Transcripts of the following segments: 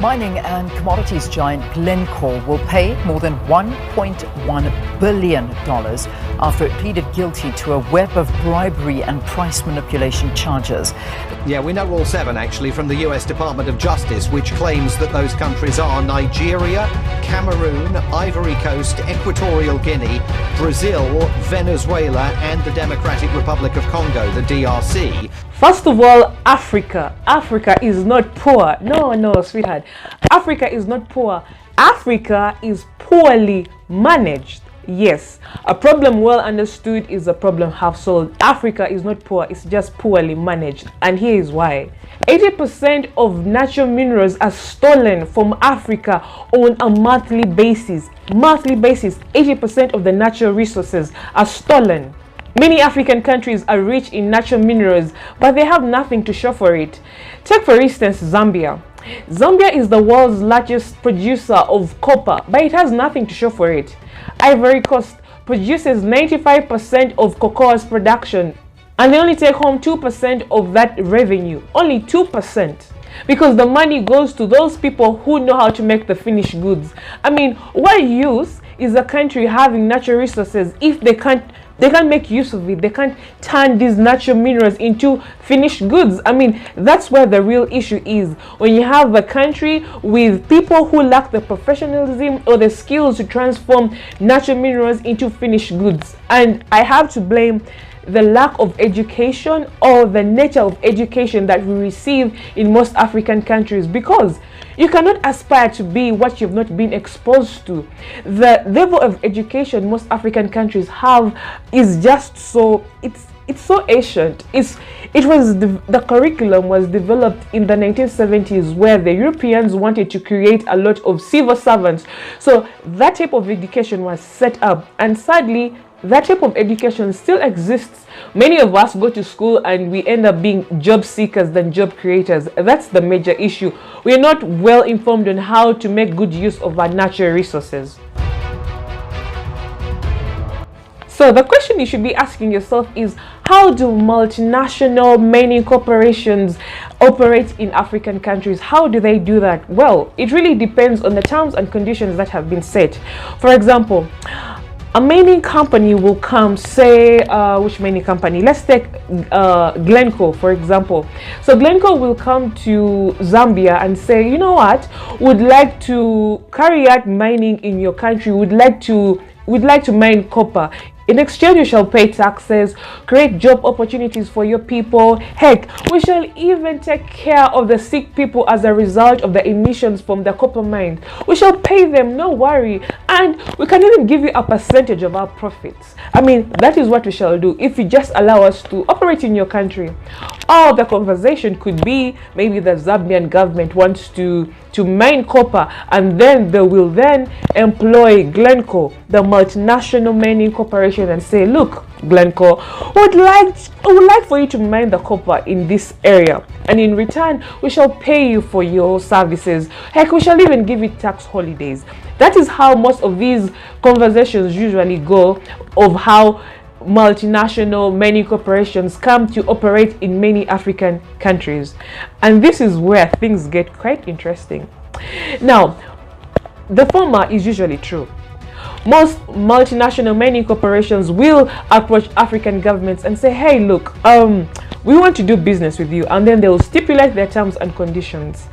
Mining and commodities giant Glencore will pay more than $1.1 billion after it pleaded guilty to a web of bribery and price manipulation charges. Yeah, we know all seven actually from the US Department of Justice, which claims that those countries are Nigeria, Cameroon, Ivory Coast, Equatorial Guinea, Brazil, Venezuela and the Democratic Republic of Congo, the DRC. First of all, Africa. Africa is not poor. No, sweetheart. Africa is not poor. Africa is poorly managed. Yes, a problem well understood is a problem half solved. Africa is not poor, it's just poorly managed. And here is why. 80% of natural minerals are stolen from Africa on a monthly basis. 80% of the natural resources are stolen. Many African countries are rich in natural minerals, but they have nothing to show for it. Take for instance Zambia. Zambia is the world's largest producer of copper, but it has nothing to show for it. Ivory Coast produces 95% of cocoa's production, and they only take home 2% of that revenue. Only 2%. Because the money goes to those people who know how to make the finished goods. I mean, what use is a country having natural resources if they can't make use of it? They can't turn these natural minerals into finished goods. I mean, that's where the real issue is. When you have a country with people who lack the professionalism or the skills to transform natural minerals into finished goods. And I have to blame the lack of education or the nature of education that we receive in most African countries, because you cannot aspire to be what you've not been exposed to. The level of education most African countries have is just so, it's so ancient. The curriculum was developed in the 1970s, where the Europeans wanted to create a lot of civil servants. So that type of education was set up, and sadly that type of education still exists. Many of us go to school and we end up being job seekers than job creators. That's the major issue. We're not well informed on how to make good use of our natural resources. So the question you should be asking yourself is, how do multinational mining corporations operate in African countries? How do they do that? Well, it really depends on the terms and conditions that have been set. For example, a mining company will come, say, which mining company? Let's take Glencore, for example. So Glencore will come to Zambia and say, you know what, would like to carry out mining in your country, would like to mine copper. In exchange, you shall pay taxes, create job opportunities for your people. Heck, we shall even take care of the sick people as a result of the emissions from the copper mine. We shall pay them, no worry. And we can even give you a percentage of our profits. I mean, that is what we shall do if you just allow us to operate in your country. Or the conversation could be, maybe the Zambian government wants to mine copper, and then they will then employ Glencore, the multinational mining corporation, and say, look, Glencore, would like for you to mine the copper in this area, and in return we shall pay you for your services. Heck, we shall even give you tax holidays. That is how most of these conversations usually go, of how multinational mining corporations come to operate in many African countries. And this is where things get quite interesting. Now, the former is usually true. Most multinational mining corporations will approach African governments and say, hey, look, we want to do business with you, and then they will stipulate their terms and conditions.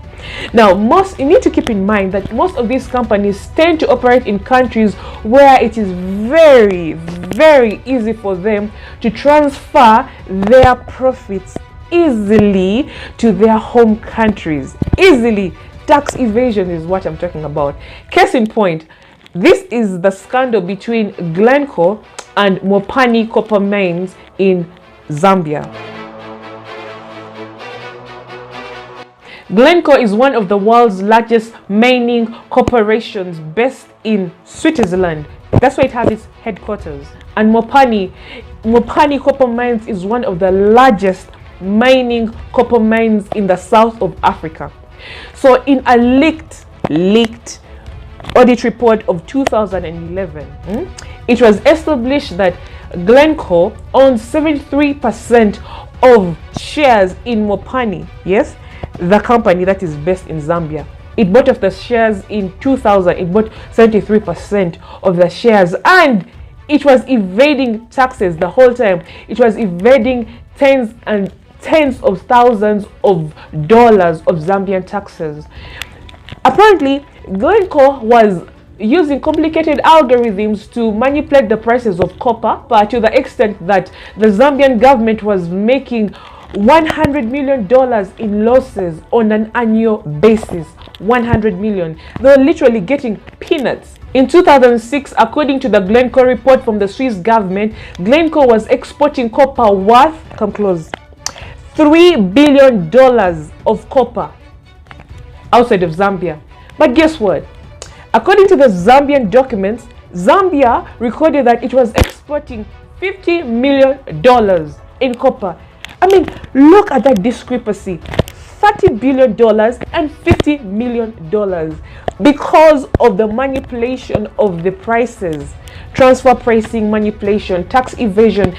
Now, you need to keep in mind that most of these companies tend to operate in countries where it is very, very easy for them to transfer their profits easily to their home countries. Easily. Tax evasion is what I'm talking about. Case in point, this is the scandal between Glencore and Mopani copper mines in Zambia. Glencore is one of the world's largest mining corporations based in Switzerland. That's where it has its headquarters. And Mopani copper mines is one of the largest mining copper mines in the south of Africa. So in a leaked audit report of 2011, it was established that Glencore owns 73% of shares in Mopani. Yes, the company that is based in Zambia. It bought off the shares in 2000. It bought 73% of the shares, and it was evading taxes the whole time. It was evading tens and tens of thousands of dollars of Zambian taxes. Apparently, Glencore was using complicated algorithms to manipulate the prices of copper, but to the extent that the Zambian government was making $100 million in losses on an annual basis. 100 million. They were literally getting peanuts. In 2006, according to the Glencore report from the Swiss government, Glencore was exporting copper worth, come close, $3 billion of copper outside of Zambia. But guess what? According to the Zambian documents, Zambia recorded that it was exporting $50 million in copper. I mean, look at that discrepancy. $30 billion and $50 million because of the manipulation of the prices, transfer pricing manipulation, tax evasion,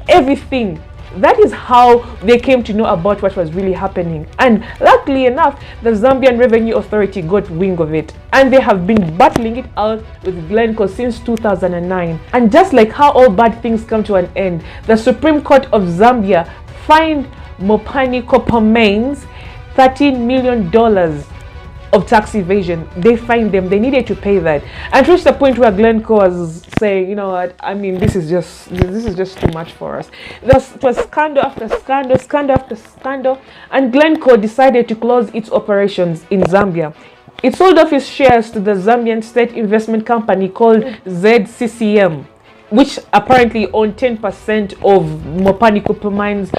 everything. That is how they came to know about what was really happening. And luckily enough, the Zambian Revenue Authority got wind of it, and they have been battling it out with Glencore since 2009. And just like how all bad things come to an end, the Supreme Court of Zambia fined Mopani copper mines $13 million of tax evasion. They fined them. They needed to pay that, and reached the point where Glencore was saying, you know what, I mean, this is just too much for us. It was scandal after scandal, scandal after scandal, and Glencore decided to close its operations in Zambia. It sold off its shares to the Zambian state investment company called ZCCM, which apparently owned 10% of Mopani copper mines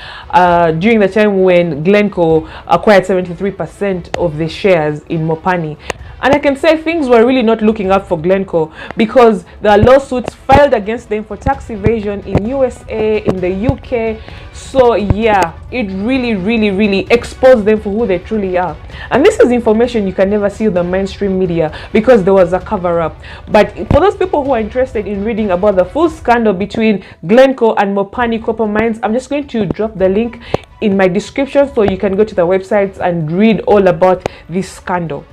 during the time when Glencore acquired 73% of the shares in Mopani. And I can say things were really not looking up for Glencore, because there are lawsuits filed against them for tax evasion in USA, in the UK. So yeah, it really exposed them for who they truly are. And this is information you can never see in the mainstream media because there was a cover-up. But for those people who are interested in reading about the full scandal between Glencore and Mopani copper mines, I'm just going to drop the link in my description so you can go to the websites and read all about this scandal.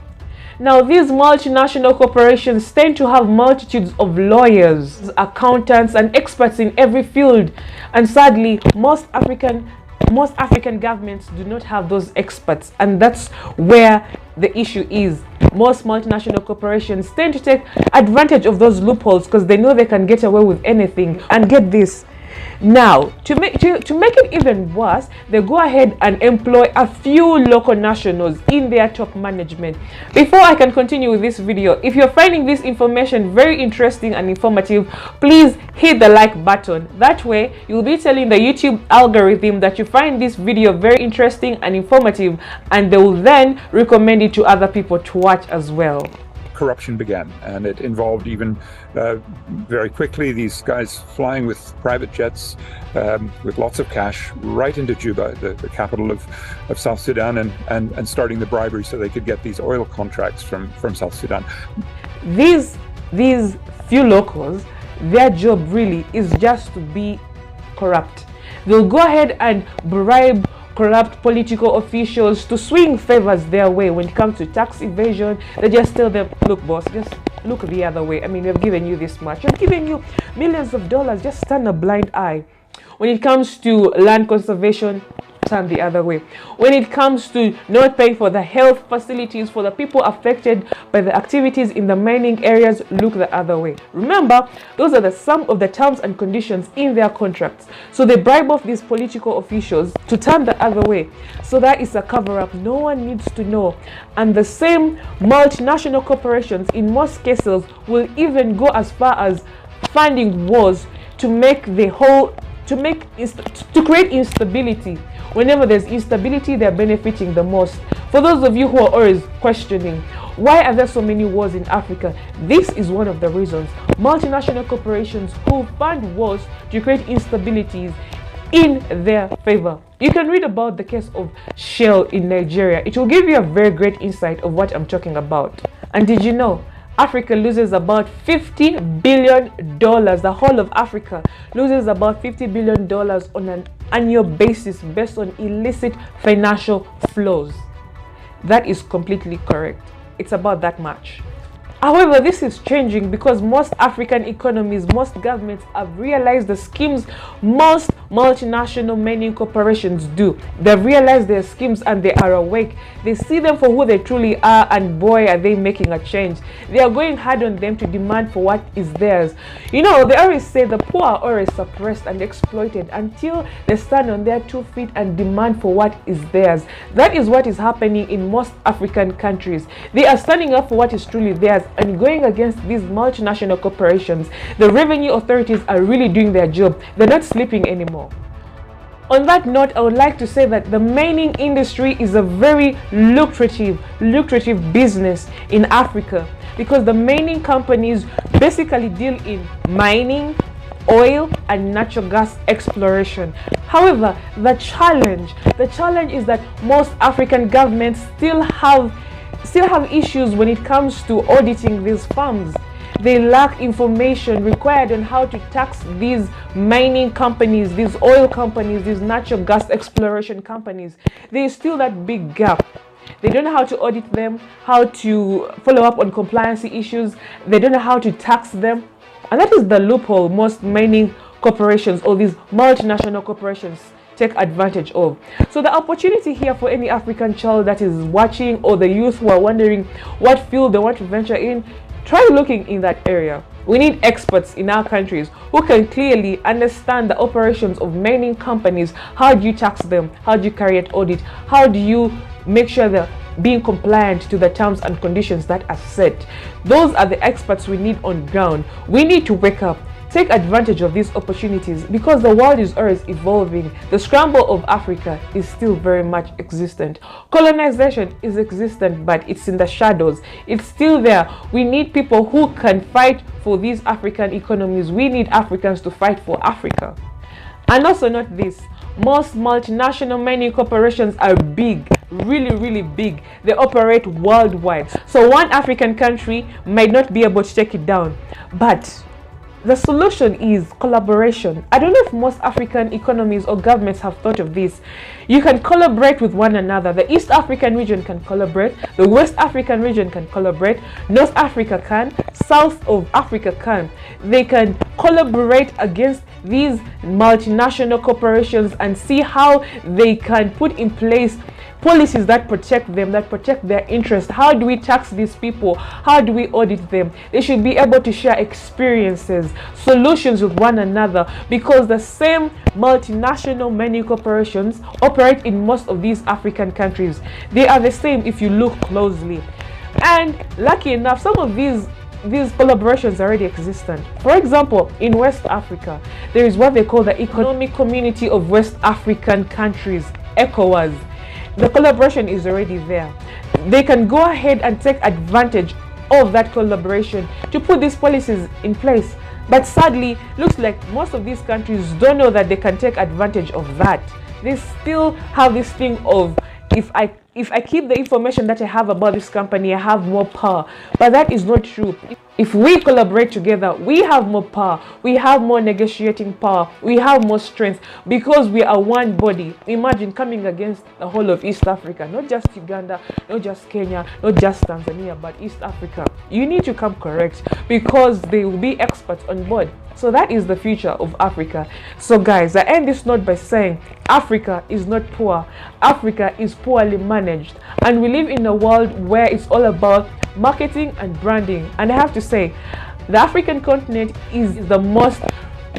Now, these multinational corporations tend to have multitudes of lawyers, accountants, and experts in every field. And sadly, most African governments do not have those experts. And that's where the issue is. Most multinational corporations tend to take advantage of those loopholes because they know they can get away with anything. And get this. Now, to make it even worse, they go ahead and employ a few local nationals in their top management. Before I can continue with this video, if you're finding this information very interesting and informative, please hit the like button. That way, you'll be telling the YouTube algorithm that you find this video very interesting and informative, and they will then recommend it to other people to watch as well. Corruption began, and it involved even very quickly these guys flying with private jets with lots of cash right into Juba, the capital of South Sudan, and starting the bribery so they could get these oil contracts from South Sudan. These few locals, their job really is just to be corrupt. They'll go ahead and bribe corrupt political officials to swing favors their way. When it comes to tax evasion, they just tell them, look boss, just look the other way. I mean, we've given you this much, we've given you millions of dollars, just turn a blind eye. When it comes to land conservation, turn the other way. When it comes to not paying for the health facilities for the people affected by the activities in the mining areas, look the other way. Remember, those are some of the terms and conditions in their contracts. So they bribe off these political officials to turn the other way. So that is a cover-up. No one needs to know. And the same multinational corporations in most cases will even go as far as funding wars to create instability. Whenever there's instability, they're benefiting the most. For those of you who are always questioning, why are there so many wars in Africa? This is one of the reasons. Multinational corporations who fund wars to create instabilities in their favor. You can read about the case of Shell in Nigeria. It will give you a very great insight of what I'm talking about. And did you know Africa loses about $50 billion? The whole of Africa loses about $50 billion on an annual basis based on illicit financial flows. That is completely correct. it's about that much. However, this is changing because most African economies, most governments have realized the schemes most multinational mining corporations do. They've realized their schemes and they are awake. They see them for who they truly are, and boy, are they making a change. They are going hard on them to demand for what is theirs. You know, they always say the poor are always suppressed and exploited until they stand on their 2 feet and demand for what is theirs. That is what is happening in most African countries. They are standing up for what is truly theirs and going against these multinational corporations. The revenue authorities are really doing their job. They're not sleeping anymore. On that note, I would like to say that the mining industry is a very lucrative business in Africa, because the mining companies basically deal in mining, oil and natural gas exploration. However, the challenge is that most African governments still have issues when it comes to auditing these firms. They lack information required on how to tax these mining companies, these oil companies, these natural gas exploration companies. There is still that big gap. They don't know how to audit them, how to follow up on compliance issues. They don't know how to tax them. And that is the loophole most mining corporations or these multinational corporations take advantage of. So the opportunity here for any African child that is watching, or the youth who are wondering what field they want to venture in, try looking in that area. We need experts in our countries who can clearly understand the operations of mining companies. How do you tax them? How do you carry out audit? How do you make sure they're being compliant to the terms and conditions that are set? Those are the experts we need on ground. We need to wake up, take advantage of these opportunities, because the world is always evolving. The scramble of Africa is still very much existent. Colonization is existent, but it's in the shadows. It's still there. We need people who can fight for these African economies. We need Africans to fight for Africa. And also not this, most multinational mining corporations are big, really big. They operate worldwide. So one African country might not be able to take it down, but the solution is collaboration. I don't know if most African economies or governments have thought of this. You can collaborate with one another. The East African region can collaborate. The West African region can collaborate. North Africa can. South of Africa can. They can collaborate against these multinational corporations and see how they can put in place policies that protect them, that protect their interests. How do we tax these people? How do we audit them? They should be able to share experiences, solutions with one another, because the same multinational mining corporations operate in most of these African countries. They are the same if you look closely. And lucky enough, some of these collaborations are already existent. For example, in West Africa, there is what they call the Economic Community of West African Countries, ECOWAS. The collaboration is already there. They can go ahead and take advantage of that collaboration to put these policies in place. But sadly, looks like most of these countries don't know that they can take advantage of that. They still have this thing of, if I keep the information that I have about this company, I have more power. But that is not true. If we collaborate together, we have more power, we have more negotiating power, we have more strength, because we are one body. Imagine coming against the whole of East Africa, not just Uganda, not just Kenya, not just Tanzania, but East Africa. You need to come correct, because they will be experts on board. So that is the future of Africa. So guys, I end this note by saying Africa is not poor. Africa is poorly managed. And we live in a world where it's all about marketing and branding. And I have to say, the African continent is the most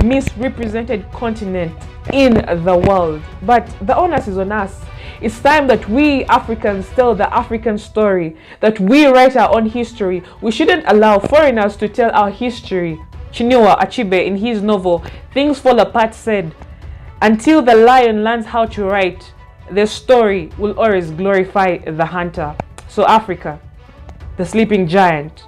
misrepresented continent in the world. But the onus is on us. It's time that we Africans tell the African story, that we write our own history. We shouldn't allow foreigners to tell our history. Chinua Achebe, in his novel Things Fall Apart, said, "Until the lion learns how to write, the story will always glorify the hunter." So Africa, the sleeping giant,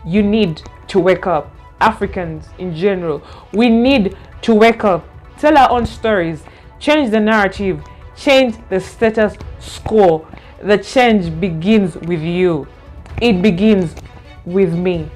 you need to wake up. Africans in general, we need to wake up, tell our own stories, change the narrative, change the status quo. The change begins with you. It begins with me.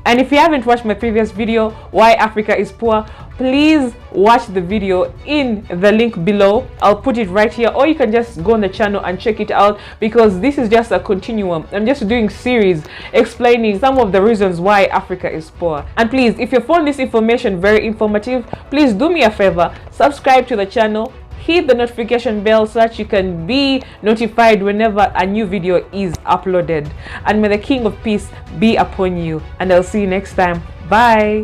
And if you haven't watched my previous video, Why Africa is Poor, please watch the video in the link below. I'll put it right here, or you can just go on the channel and check it out, because this is just a continuum. I'm just doing series explaining some of the reasons why Africa is poor. And please, if you found this information very informative, please do me a favor, subscribe to the channel, hit the notification bell so that you can be notified whenever a new video is uploaded. And may the King of Peace be upon you, and I'll see you next time. Bye.